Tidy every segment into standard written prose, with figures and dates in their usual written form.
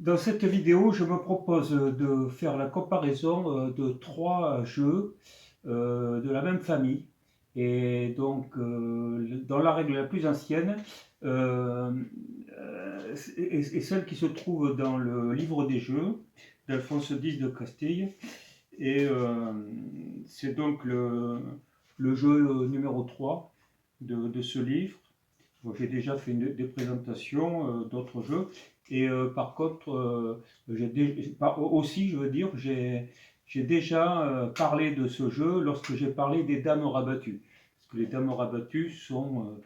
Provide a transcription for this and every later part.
Dans cette vidéo, je me propose de faire la comparaison de trois jeux de la même famille. Et donc, dans la règle la plus ancienne, et celle qui se trouve dans le livre des jeux d'Alphonse X de Castille. Et c'est donc le jeu numéro 3 de ce livre. Bon, j'ai déjà fait des présentations d'autres jeux. Et par contre, aussi, je veux dire, j'ai déjà parlé de ce jeu lorsque j'ai parlé des dames rabattues. Parce que les dames rabattues sont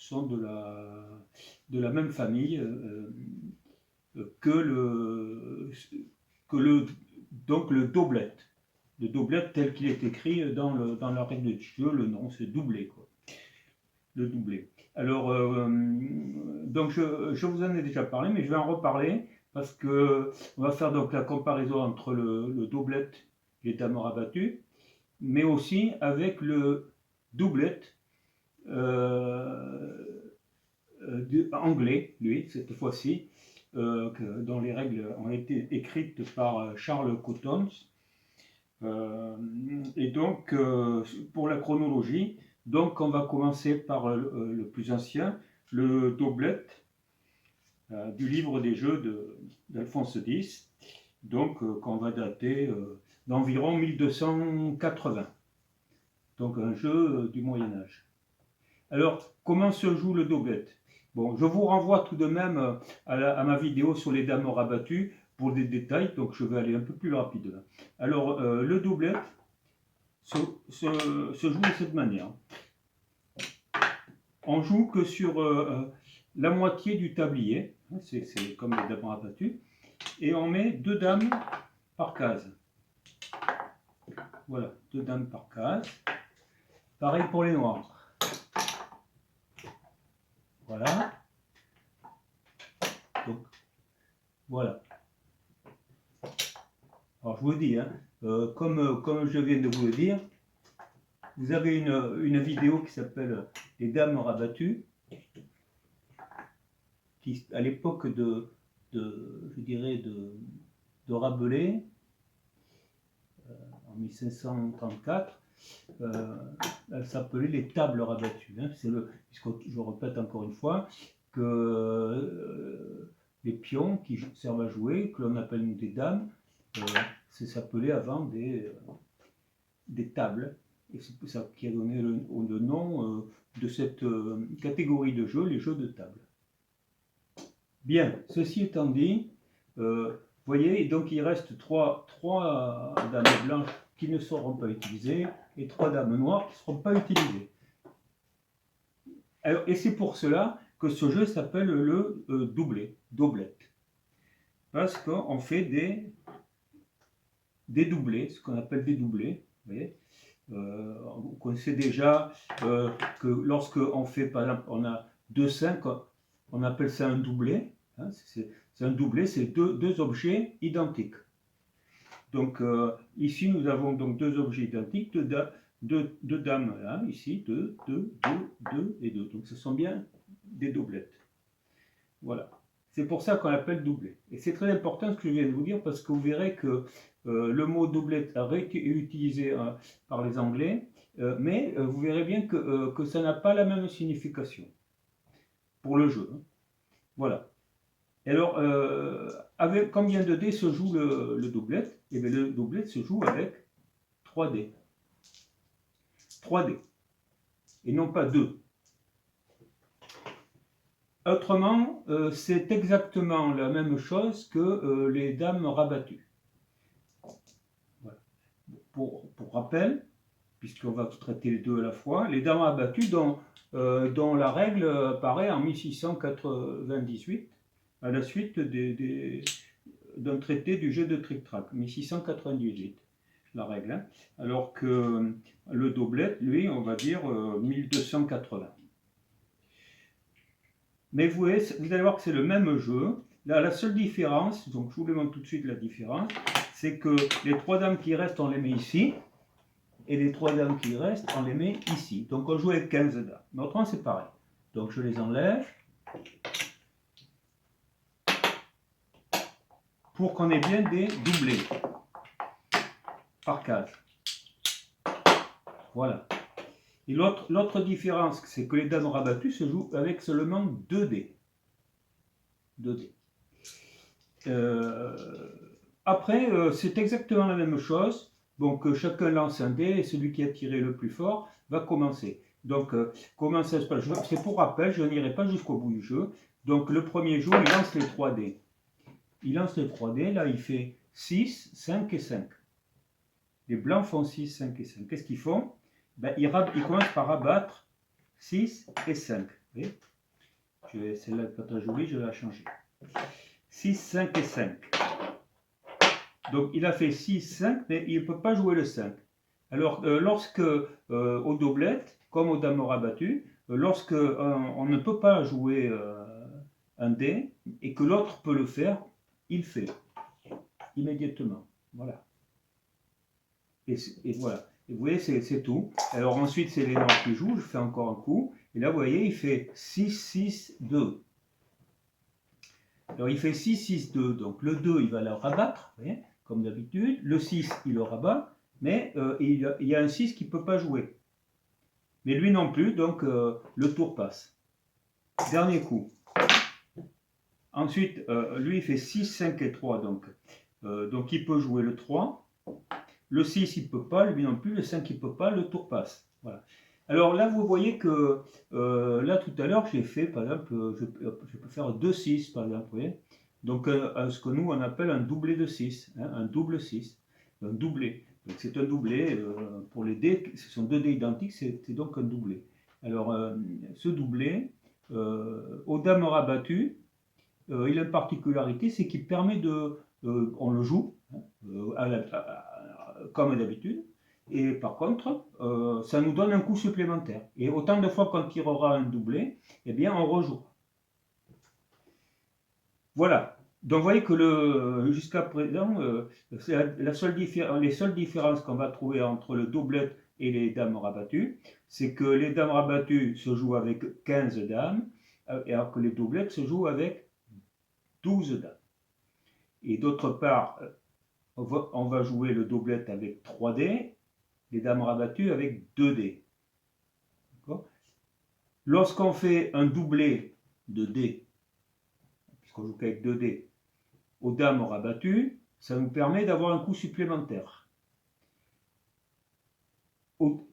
de la même famille que donc le doublet. Le doublet tel qu'il est écrit dans la règle du jeu, le nom c'est doublé, quoi. Le doublé. Alors, donc je vous en ai déjà parlé, mais je vais en reparler parce que on va faire donc la comparaison entre le doublet, les dames rabattues, mais aussi avec le doublet anglais, lui, cette fois-ci, dont les règles ont été écrites par Charles Cottons. Et donc, pour la chronologie, donc on va commencer par le plus ancien, le doublet du livre des jeux d'Alphonse X, donc qu'on va dater d'environ 1280. Donc un jeu du Moyen-Âge. Alors, comment se joue le doublet? Bon, je vous renvoie tout de même à ma vidéo sur les dames rabattues pour des détails, donc je vais aller un peu plus rapide là. Alors, le doublet se joue de cette manière. On joue que sur la moitié du tablier, c'est comme les dames rabattues, et on met deux dames par case. Voilà, deux dames par case. Pareil pour les noirs. Voilà. Donc, voilà. Alors je vous dis, hein, comme je viens de vous le dire, vous avez une vidéo qui s'appelle Les dames rabattues, qui à l'époque je dirais de Rabelais, en 1534, elle s'appelait les tables rabattues. Hein. Puisque je répète encore une fois que les pions qui servent à jouer, que l'on appelle des dames, ça s'appelait avant des tables. Et c'est ça qui a donné le nom de cette catégorie de jeux, les jeux de table. Bien, ceci étant dit, vous voyez, donc il reste trois dames blanches qui ne seront pas utilisées et trois dames noires qui ne seront pas utilisées. Alors, et c'est pour cela que ce jeu s'appelle le doublet. Parce qu'on fait des doublés, ce qu'on appelle des doublés. Vous voyez, vous connaissez déjà que lorsqu'on fait, par exemple, on a 2-5, on appelle ça un doublé. Hein, c'est un doublé, c'est deux objets identiques. Donc ici, nous avons donc deux objets identiques, deux dames, là, ici, 2 et 2. Donc ce sont bien des doublettes. Voilà. C'est pour ça qu'on l'appelle doublet. Et c'est très important ce que je viens de vous dire, parce que vous verrez que le mot doublet a été utilisé par les Anglais, mais vous verrez bien que ça n'a pas la même signification pour le jeu. Hein. Voilà. Et alors, avec combien de dés se joue le doublet? Eh bien, le doublet se joue avec 3 dés. 3 dés. Et non pas 2. Autrement, c'est exactement la même chose que les dames rabattues. Voilà. Pour rappel, puisqu'on va traiter les deux à la fois, les dames rabattues dont la règle apparaît en 1698, à la suite d'un traité du jeu de tric-trac, 1698, la règle. Hein, alors que le doublet, lui, on va dire 1280. Mais vous allez voir que c'est le même jeu. Là, la seule différence, donc je vous demande tout de suite la différence, c'est que les trois dames qui restent, on les met ici, et les trois dames qui restent, on les met ici. Donc on joue avec 15 dames. Mais autrement, c'est pareil. Donc je les enlève. pour qu'on ait bien des doublés par case. Voilà. Et l'autre différence, c'est que les dames rabattues se jouent avec seulement 2 dés. 2 dés. Après, c'est exactement la même chose. Donc, chacun lance un dé et celui qui a tiré le plus fort va commencer. Donc, comment ça se passe? C'est pour rappel, je n'irai pas jusqu'au bout du jeu. Donc, le premier jour, il lance les 3 dés. Il lance les 3 dés, là, il fait 6, 5 et 5. Les blancs font 6, 5 et 5. Qu'est-ce qu'ils font? Ben, ils commencent par abattre 6 et 5. Vous voyez, celle-là n'est pas très jolie, je vais la changer. 6, 5 et 5. Donc il a fait 6, 5, mais il ne peut pas jouer le 5. Alors lorsque, aux doblettes, comme aux dames rabattues, lorsque on ne peut pas jouer un dé, et que l'autre peut le faire, il fait immédiatement. Voilà. Et voilà. Et vous voyez, c'est tout. Alors ensuite, c'est les noirs qui jouent. Je fais encore un coup. Et là, vous voyez, il fait 6, 6, 2. Alors il fait 6, 6, 2. Donc le 2, il va le rabattre, vous voyez, comme d'habitude. Le 6, il le rabat. Mais il y a un 6 qui ne peut pas jouer. Mais lui non plus, donc le tour passe. Dernier coup. Ensuite, lui, il fait 6, 5 et 3. Donc il peut jouer le 3. Le 6, il ne peut pas, lui non plus. Le 5, il ne peut pas. Le tour passe. Voilà. Alors là, vous voyez que, là, tout à l'heure, j'ai fait, par exemple, je peux faire 2, 6, par exemple, vous voyez. Donc, ce que nous, on appelle un doublé de 6, hein, un double 6, un doublé. Donc, c'est un doublé, pour les dés, ce sont 2 dés identiques, c'est donc un doublé. Alors, ce doublé, aux dames rabattues, il a une particularité, c'est qu'il permet de, on le joue, hein, comme d'habitude, et par contre, ça nous donne un coup supplémentaire. Et autant de fois qu'on tirera un doublé, eh bien on rejoue. Voilà. Donc vous voyez que jusqu'à présent, les seules différences qu'on va trouver entre le doublette et les dames rabattues, c'est que les dames rabattues se jouent avec 15 dames, alors que les doublettes se jouent avec 12 dames. Et d'autre part, on va jouer le doublette avec 3 dés, les dames rabattues avec 2 dés. Lorsqu'on fait un doublé de dés, puisqu'on joue qu'avec 2 dés, aux dames rabattues, ça nous permet d'avoir un coup supplémentaire. Aux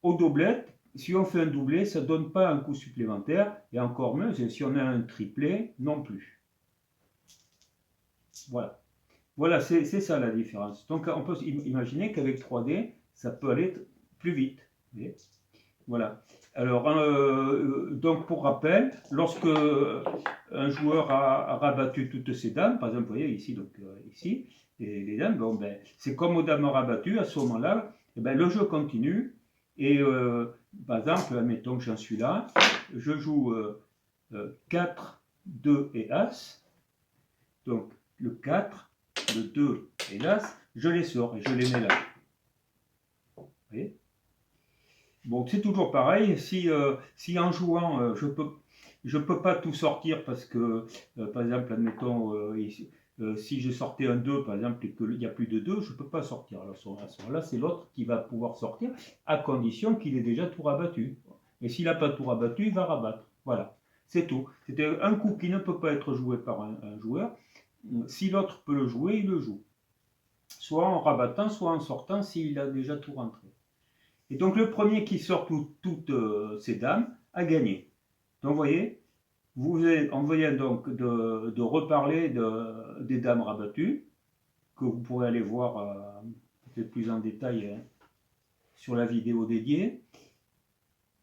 doublettes, si on fait un doublé, ça ne donne pas un coup supplémentaire, et encore mieux, si on a un triplet, non plus. Voilà. Voilà, c'est ça la différence. Donc on peut imaginer qu'avec 3D, ça peut aller plus vite. Voilà. Alors, donc pour rappel, lorsque un joueur a rabattu toutes ses dames, par exemple, vous voyez ici, donc ici, les dames, bon, ben, c'est comme aux dames rabattues, à ce moment-là, eh ben, le jeu continue. Et par exemple, admettons que j'en suis là, je joue 4, 2 et As. Donc le 4, le 2 et l'As, je les sors et je les mets là. Vous voyez? Bon, c'est toujours pareil, si en jouant, je peux pas tout sortir parce que, par exemple, admettons, si je sortais un 2, par exemple, et qu'il n'y a plus de 2, je ne peux pas sortir. Alors, à ce moment-là, c'est l'autre qui va pouvoir sortir, à condition qu'il ait déjà tout rabattu. Et s'il n'a pas tout rabattu, il va rabattre. Voilà, c'est tout. C'était un coup qui ne peut pas être joué par un joueur. Si l'autre peut le jouer, il le joue. Soit en rabattant, soit en sortant, s'il a déjà tout rentré. Et donc le premier qui sort toutes ces dames a gagné. Donc vous voyez, on vient donc de reparler des dames rabattues, que vous pourrez aller voir peut-être plus en détail sur la vidéo dédiée.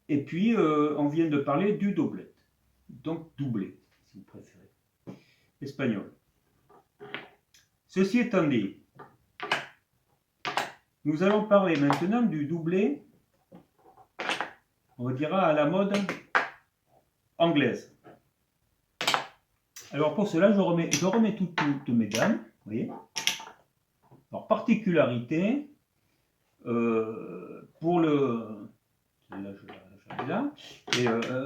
Et puis on vient de parler du doublette, donc doublé, si vous préférez, espagnol. Ceci étant dit, nous allons parler maintenant du doublé, on dira à la mode anglaise. Alors pour cela, je remets toutes mes dames, vous voyez. Alors particularité, pour le... Là,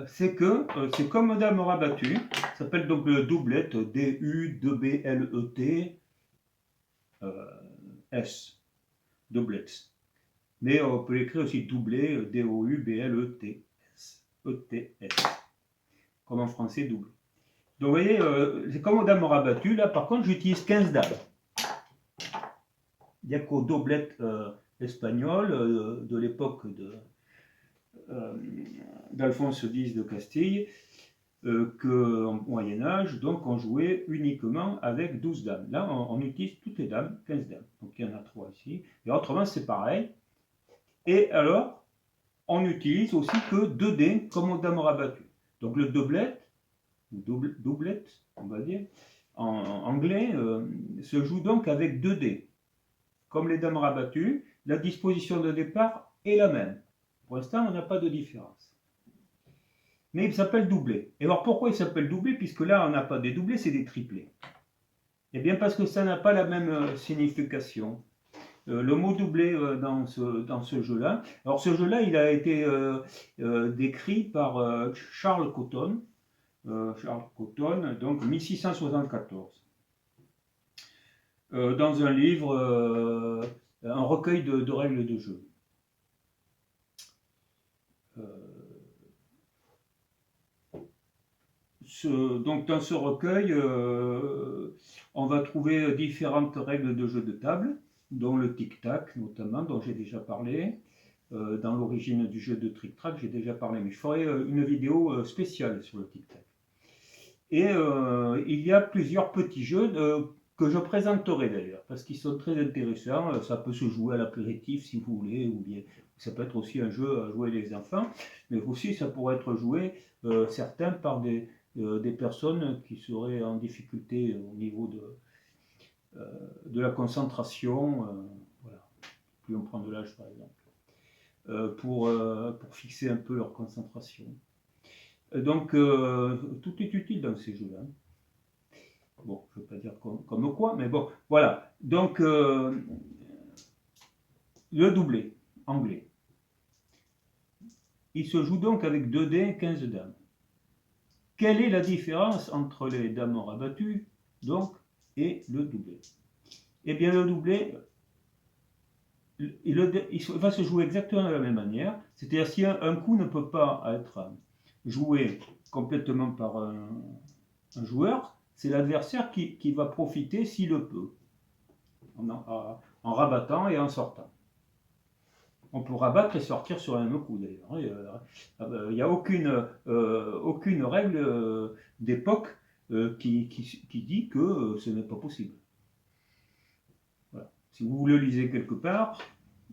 c'est que c'est comme dame rabattue, ça s'appelle donc le doublette, D-U-B-L-E-T, S, doublets. Mais on peut l'écrire aussi doublé, D-O-U-B-L-E-T-S, E-T-S, comme en français double. Donc vous voyez, c'est comme aux dames rabattues, là par contre j'utilise 15 dames. Il n'y a qu'aux doblettes espagnoles de l'époque d'Alphonse X de Castille, qu'au Moyen-Âge, donc on jouait uniquement avec 12 dames. Là, on utilise toutes les dames, 15 dames. Donc il y en a 3 ici. Et autrement, c'est pareil. Et alors, on n'utilise aussi que 2 dés comme aux dames rabattues. Donc le doublet, ou doublette, on va dire, en anglais, se joue donc avec 2 dés. Comme les dames rabattues, la disposition de départ est la même. Pour l'instant, on n'a pas de différence. Mais il s'appelle doublé. Et alors pourquoi il s'appelle doublé? Puisque là, on n'a pas des doublés, c'est des triplés. Eh bien parce que ça n'a pas la même signification. Le mot doublé dans ce jeu-là. Alors ce jeu-là, il a été décrit par Charles Cotton. Donc 1674. Dans un livre, un recueil de règles de jeu. Donc dans ce recueil, on va trouver différentes règles de jeu de table, dont le tic-tac notamment, dont j'ai déjà parlé. Dans l'origine du jeu de trick-track, j'ai déjà parlé, mais je ferai une vidéo spéciale sur le tic-tac. Et il y a plusieurs petits jeux que je présenterai d'ailleurs, parce qu'ils sont très intéressants. Ça peut se jouer à l'apéritif si vous voulez, ou bien ça peut être aussi un jeu à jouer les enfants, mais aussi ça pourrait être joué certains par des personnes qui seraient en difficulté au niveau de la concentration, voilà, plus on prend de l'âge par exemple, pour fixer un peu leur concentration. Donc tout est utile dans ces jeux-là. Bon, je ne veux pas dire comme quoi, mais bon, voilà. Donc le doublé anglais. Il se joue donc avec 2 dés, 15 dames. Quelle est la différence entre les dames rabattues, donc, et le doublé? Eh bien, le doublé, il va se jouer exactement de la même manière. C'est-à-dire, si un coup ne peut pas être joué complètement par un joueur, c'est l'adversaire qui va profiter s'il le peut, en rabattant et en sortant. On peut rabattre et sortir sur un même coup d'ailleurs. Il n'y a aucune règle d'époque qui dit que ce n'est pas possible. Voilà. Si vous le lisez quelque part,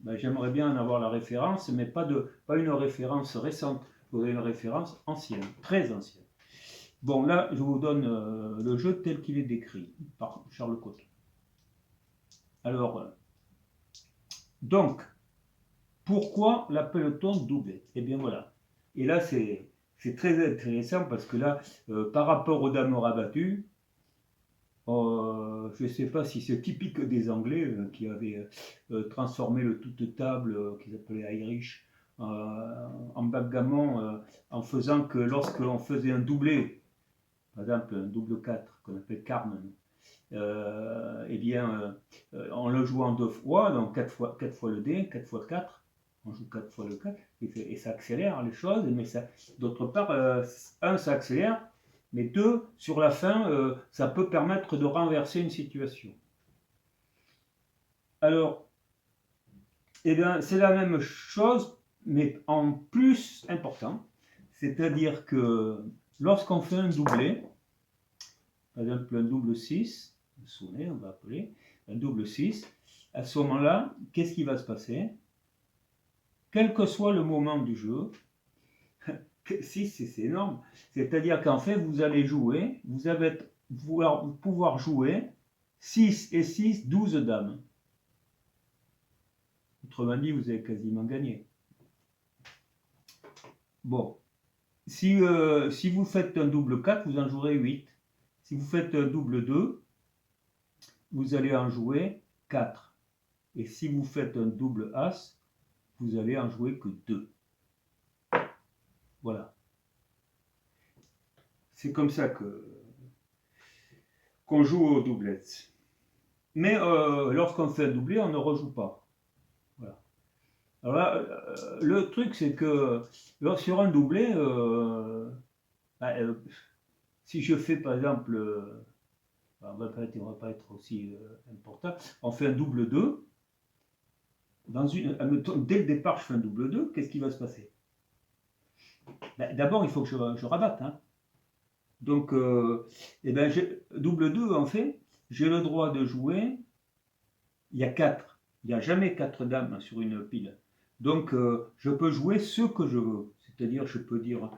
ben, j'aimerais bien en avoir la référence, mais pas une référence récente, vous avez une référence ancienne, très ancienne. Bon, là, je vous donne le jeu tel qu'il est décrit par Charles Cotton. Alors, donc, pourquoi l'appelle-t-on doublé? Eh bien voilà. Et là, c'est très intéressant parce que là, par rapport aux dames rabattues, je ne sais pas si c'est typique des Anglais qui avaient transformé le toute-table qu'ils appelaient Irish en backgammon en faisant que lorsqu'on faisait un doublé, par exemple un double 4 qu'on appelle Carmen, eh bien on le joue en 2 fois, donc 4 fois le dé, 4 fois 4. On joue 4 fois le 4 et ça accélère les choses, mais d'autre part, ça accélère, mais 2, sur la fin, ça peut permettre de renverser une situation. Alors, eh bien, c'est la même chose, mais en plus important, c'est-à-dire que lorsqu'on fait un doublé, par exemple un double 6, vous vous souvenez, on va appeler un double 6, à ce moment-là, qu'est-ce qui va se passer? Quel que soit le moment du jeu, 6 c'est énorme, c'est-à-dire qu'en fait vous allez jouer, vous allez pouvoir jouer 6 et 6, 12 dames. Autrement dit, vous avez quasiment gagné. Bon, si vous faites un double 4, vous en jouerez 8. Si vous faites un double 2, vous allez en jouer 4. Et si vous faites un double As, vous allez en jouer que 2. Voilà. C'est comme ça qu'on joue aux doublets. Mais lorsqu'on fait un doublé, on ne rejoue pas. Voilà. Alors là, le truc, c'est que sur un doublé, bah, si je fais par exemple, on va pas être aussi important, on fait un double 2, dès le départ, je fais un double 2, qu'est-ce qui va se passer? Ben, d'abord, il faut que je rabatte. Hein. Donc, eh ben, double 2, en fait, j'ai le droit de jouer, il y a 4. Il n'y a jamais 4 dames sur une pile. Donc, je peux jouer ce que je veux. C'est-à-dire, je peux dire,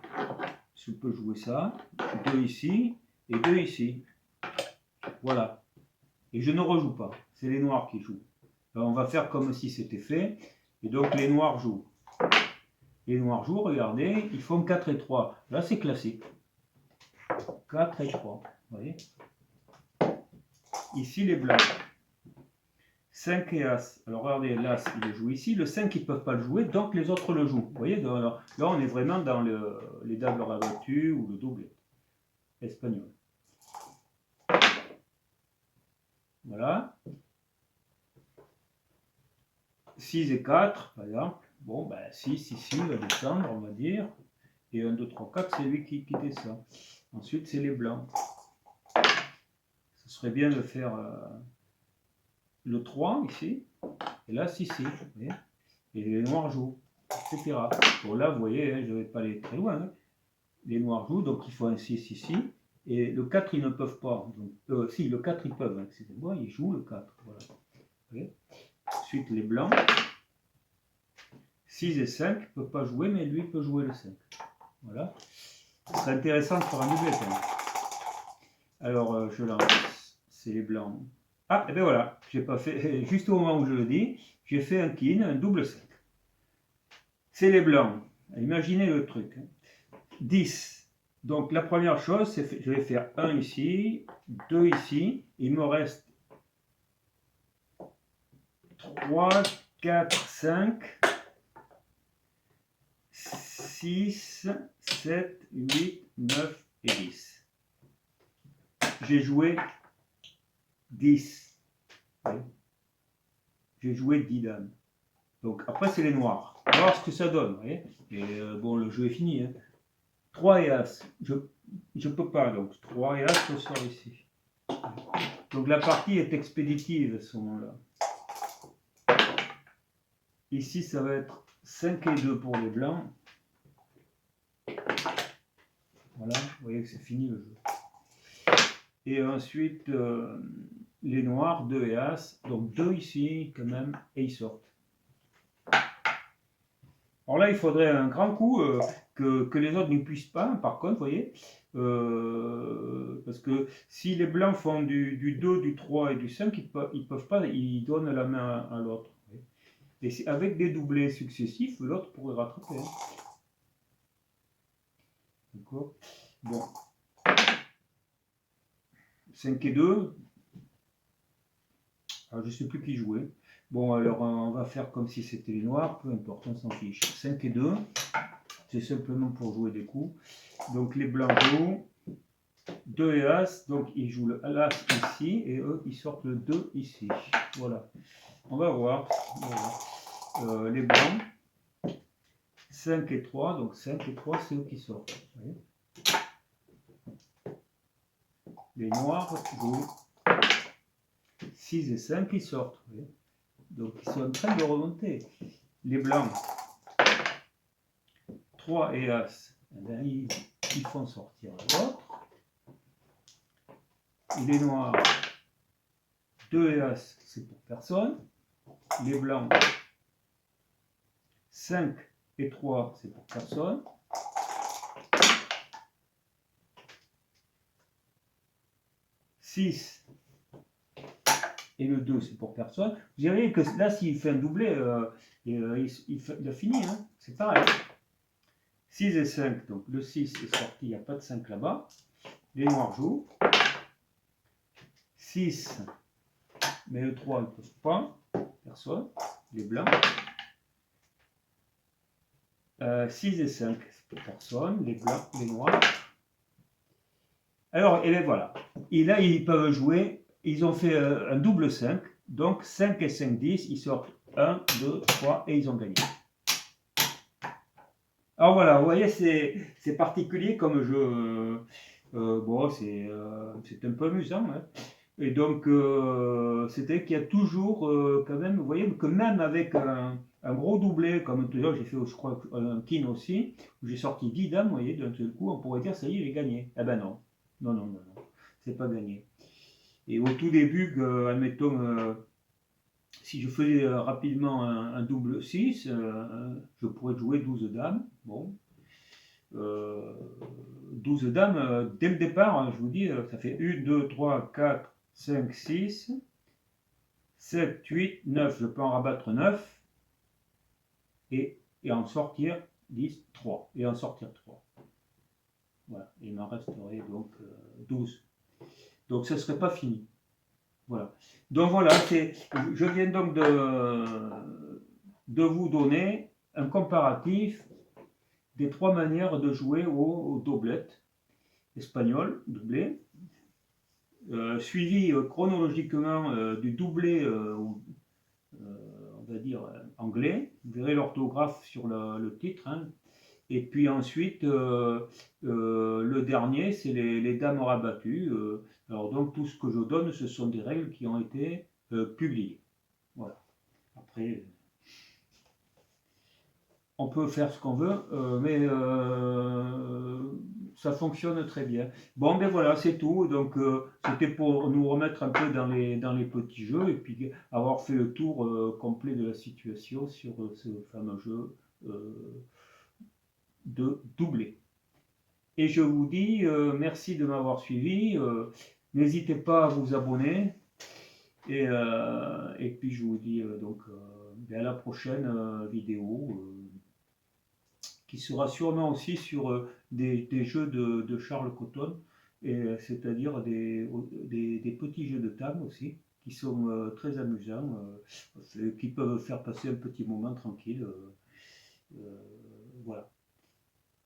je peux jouer ça, 2 ici et 2 ici. Voilà. Et je ne rejoue pas. C'est les noirs qui jouent. Alors, on va faire comme si c'était fait. Et donc, les noirs jouent. Les noirs jouent, regardez, ils font 4 et 3. Là, c'est classique. 4 et 3. Vous voyez? Ici, les blancs. 5 et As. Alors, regardez, l'As, il le joue ici. Le 5, ils ne peuvent pas le jouer, donc les autres le jouent. Vous voyez? Alors, là, on est vraiment dans les dames rabattues ou le double espagnol. Voilà. 6 et 4, par exemple. Bon, ben 6 ici, il va descendre, on va dire. Et 1, 2, 3, 4, c'est lui qui descend. Ensuite, c'est les blancs. Ce serait bien de faire le 3 ici. Et là, 6 ici. Vous voyez, et les noirs jouent, etc. Bon, là, vous voyez, hein, je ne vais pas aller très loin. Hein. Les noirs jouent, donc il faut un 6 ici. Et le 4, ils ne peuvent pas. Donc, si, le 4, ils peuvent. Hein, excusez-moi, ils jouent le 4. Voilà. Okay. Ensuite, les blancs. 6 et 5 ne peuvent pas jouer, mais lui peut jouer le 5. Voilà. Ce serait intéressant de faire un doublé. Alors, je lance. C'est les blancs. Ah, et bien voilà. J'ai pas fait. Juste au moment où je le dis, j'ai fait un kin, un double 5. C'est les blancs. Imaginez le truc. 10. Donc, la première chose, c'est que je vais faire 1 ici, 2 ici. Il me reste 3, 4, 5. 6, 7, 8, 9 et 10. J'ai joué 10. J'ai joué 10 dames. Donc après, c'est les noirs. On va voir ce que ça donne. Vous voyez, et bon, le jeu est fini. Hein. 3 et As. Je ne peux pas. Donc 3 et As, je sors ici. Donc la partie est expéditive à ce moment-là. Ici, ça va être 5 et 2 pour les blancs. Voilà, vous voyez que c'est fini le jeu. Et ensuite, les noirs, 2 et As. Donc 2 ici, quand même, et ils sortent. Alors là, il faudrait un grand coup que les autres ne puissent pas, par contre, vous voyez. Parce que si les blancs font du 2, du 3 et du 5, ils peuvent pas, ils donnent la main à l'autre. Et avec des doublés successifs, l'autre pourrait rattraper. D'accord. Bon. 5 et 2. Alors, je ne sais plus qui jouait. Bon, alors on va faire comme si c'était les noirs, peu importe, on s'en fiche. 5 et 2, c'est simplement pour jouer des coups. Donc les blancs jouent 2 et As, donc ils jouent le As ici, et eux ils sortent le 2 ici. Voilà. On va voir. Voilà. Les blancs, 5 et 3, donc 5 et 3, c'est eux qui sortent. Vous voyez, les noirs jouent 6 et 5, ils sortent. Vous voyez, donc ils sont en train de remonter. Les blancs, 3 et As, eh bien, ils font sortir l'autre. Les noirs, 2 et As, c'est pour personne. Les blancs, 5 et 3, c'est pour personne. Six et le 2, c'est pour personne. Vous verrez que là, s'il fait un doublé, il a fini. Hein, c'est pareil. 6 et 5, donc le 6 est sorti, il n'y a pas de 5 là-bas. Les noirs jouent. 6, mais le 3, ils ne peuvent pas. Personne. Les blancs. 6 et 5, c'est pour personne. Les blancs, les noirs. Alors, et bien voilà. Et là, ils peuvent jouer. ils ont fait un double 5, donc 5 et 5, 10, ils sortent 1, 2, 3 et ils ont gagné. Alors voilà, vous voyez, c'est particulier comme jeu. Bon, c'est un peu amusant. Hein. Et donc, c'était qu'il y a toujours, quand même, vous voyez, que même avec un gros doublé, comme tout à l'heure, j'ai fait, je crois, un king aussi, où j'ai sorti 10 dames, vous voyez, d'un seul coup, on pourrait dire, ça y est, j'ai gagné. Eh ben non, non, non, non, non, c'est pas gagné. Et au tout début, admettons, si je faisais rapidement un double 6, je pourrais jouer 12 dames. Bon, 12 dames, dès le départ, hein, je vous dis, ça fait 1, 2, 3, 4, 5, 6, 7, 8, 9. Je peux en rabattre 9 et en sortir 10, 3. Et en sortir 3. Voilà, il m'en resterait donc 12. Donc ce ne serait pas fini. Voilà. Donc voilà, je viens donc de vous donner un comparatif des 3 manières de jouer au doublette espagnol, doublé, suivi chronologiquement du doublé, on va dire anglais. Vous verrez l'orthographe sur le titre. Hein. Et puis ensuite, le dernier, c'est les dames rabattues. Alors donc tout ce que je donne, ce sont des règles qui ont été publiées. Voilà. Après, on peut faire ce qu'on veut, mais ça fonctionne très bien. Bon, ben voilà, c'est tout. Donc, c'était pour nous remettre un peu dans les petits jeux et puis avoir fait le tour complet de la situation sur ce fameux jeu de doublé. Et je vous dis merci de m'avoir suivi. N'hésitez pas à vous abonner. Et puis, je vous dis donc à la prochaine vidéo. Qui sera sûrement aussi sur des jeux de Charles Cotton, c'est-à-dire des petits jeux de table aussi, qui sont très amusants, qui peuvent faire passer un petit moment tranquille. Voilà.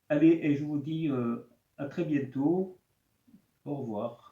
Allez, et je vous dis à très bientôt. Au revoir.